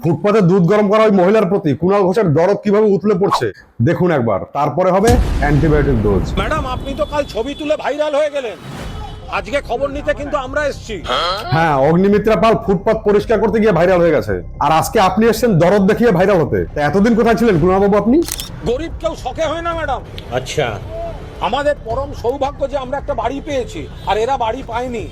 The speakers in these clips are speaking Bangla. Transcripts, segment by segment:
ফুটপাতে দুধ গরম করা ওই মহিলার প্রতি কুণাল ঘোষের দরদ কিভাবে উতলে পড়ছে দেখুন একবার, তারপরে হবে অ্যান্টিবায়োটিক ডোজ। ম্যাডাম আপনি তো কাল ছবি তুলে ভাইরাল হয়ে গেলেন, আজকে খবর নিতে কিন্তু আমরা এসেছি। হ্যাঁ, অগ্নিমিত্রা পাল ফুটপাত পরিষ্কার করতে গিয়ে ভাইরাল হয়ে গেছে, আর আজকে আপনি এসেছেন দরদ দেখিয়ে ভাইরাল হতে। তা এতদিন কোথায় ছিলেন কুণাল বাবু আপনি? গরিব কেউ শখে হয় না ম্যাডাম। আচ্ছা, আমাদের পরম সৌভাগ্য যে আমরা একটা বাড়ি পেয়েছি, আর এরা বাড়ি পায়নি।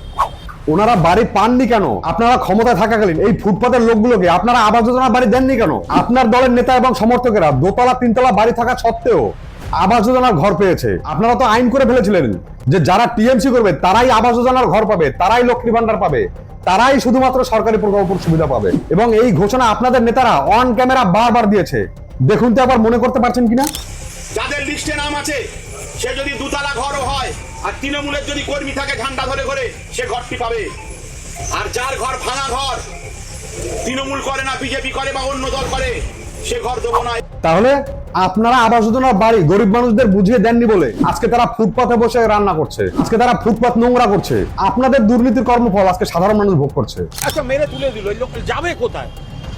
ওনারা বাড়ি পাননি কেন? আপনারা ক্ষমতায় থাকাকালীন এই ফুটপাতের লোকগুলোকে আপনারা আবাস যোজনা বাড়ি দেননি কেন? আপনার দলের নেতা এবং সমর্থকেরা দোতলা তিনতলা বাড়ি থাকা সত্ত্বেও আবাস যোজনার ঘর পেয়েছে। আপনারা তো আইন করে ফেলেছিলেন যে যারা টিএমসি করবে তারাই আবাস যোজনার ঘর পাবে, তারাই লক্ষ্মী ভান্ডার পাবে, তারাই শুধুমাত্র সরকারি প্রকল্প সুবিধা পাবে। এবং এই ঘোষণা আপনাদের নেতারা অন ক্যামেরা বারবার দিয়েছে। দেখুন তো আবার মনে করতে পারছেন কিনা? যাদের লিস্টে নাম আছে সে যদি দুতলা ঘরও হয় আর তৃণমূলের যদি কর্মী থাকে ঝান্ডা ধরে করে সে ঘরটি পাবে। আর যার ঘর ভাঙা ঘর, তৃণমূল করে না বিজেপি করে বা অন্য দল করে, সে ঘর দেবো না। তাহলে আপনারা আবাস যোজনার বাড়ি গরিব মানুষদের বুঝিয়ে দেননি বলে আজকে তারা ফুটপাতে বসে রান্না করছে, আজকে তারা ফুটপাত নোংরা করছে। আপনাদের দুর্নীতির কর্মফল আজকে সাধারণ মানুষ ভোগ করছে। আচ্ছা মেরে তুলে দিল, এই লোক যাবে কোথায়?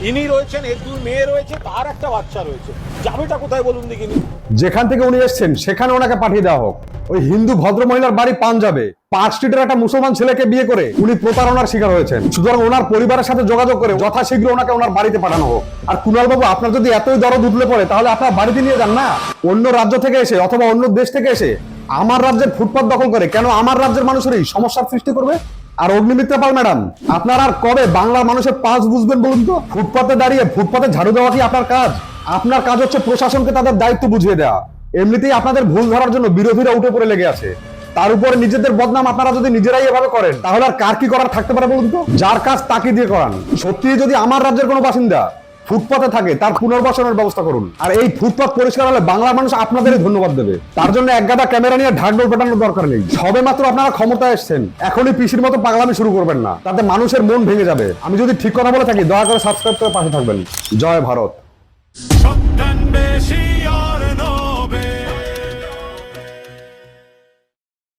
ইনি রয়েছেন, এর দুই মেয়ে রয়েছে, তার একটা বাচ্চা রয়েছে, যাবেটা কোথায় বলুন দেখিনি? যেখান থেকে উনি এসেছেন সেখানে ওনাকে পাঠিয়ে দেওয়া হোক। ওই হিন্দু ভদ্র মহিলার বাড়ি পাঞ্জাবে, পার্ক স্ট্রিটের একটা মুসলমান ছেলেকে বিয়ে করে উনি প্রতারণার শিকার হয়েছেন। সুতরাং ওনার পরিবারের সাথে যোগাযোগ করে যথাশীঘ্র ওনাকে ওনার বাড়িতে পাঠানো হোক। আর কুণাল বাবু, আপনার যদি এতই দরদ উঠলে পড়ে তাহলে আপনার বাড়িতে নিয়ে যান না। অন্য রাজ্য থেকে এসে অথবা অন্য দেশ থেকে এসে আমার রাজ্যের ফুটপাত দখল করে কেন আমার রাজ্যের মানুষেরই সমস্যার সৃষ্টি করবে? আর অগ্নিমিত্রা পাল ম্যাডাম, আপনার আর কবে বাংলার মানুষের পাঁচ বুঝবেন বলুন তো? ফুটপাতে দাঁড়িয়ে ফুটপাতে ঝাড়ু দেওয়া কি আপনার কাজ? আপনার কাজ হচ্ছে প্রশাসনকে তাদের দায়িত্ব বুঝিয়ে দেওয়া। এমনিতেই আপনাদের ভুল ধরার জন্য বিরোধীরা উঠে পড়ে লেগে আছে, তার উপরে নিজেদের বদনাম আপনারা যদি নিজেরাই এভাবে করেন তাহলে আর কার কি করার থাকতে পারে বলুন তো? যার কাজ তাকে দিয়ে করান। সত্যি যদি আমার রাজ্যের কোনো বাসিন্দা ফুটপাতে থাকে তার পুনর্বাসনের ব্যবস্থা করুন। আর এই ফুটপাত পরিষ্কার হলে বাংলার মানুষ আপনাদেরই ধন্যবাদ দেবে। তার জন্য এক গাদা ক্যামেরা নিয়ে ঢাকঢোল পেটানোর দরকার নেই। সবে মাত্র আপনারা ক্ষমতায় এসেছেন, এখনই পিসির মতো পাগলামি শুরু করবেন না, তাতে মানুষের মন ভেঙে যাবে। আমি যদি ঠিক কথা বলে থাকি দয়া করে সাবস্ক্রাইব করে পাশে থাকবেন। জয় ভারত।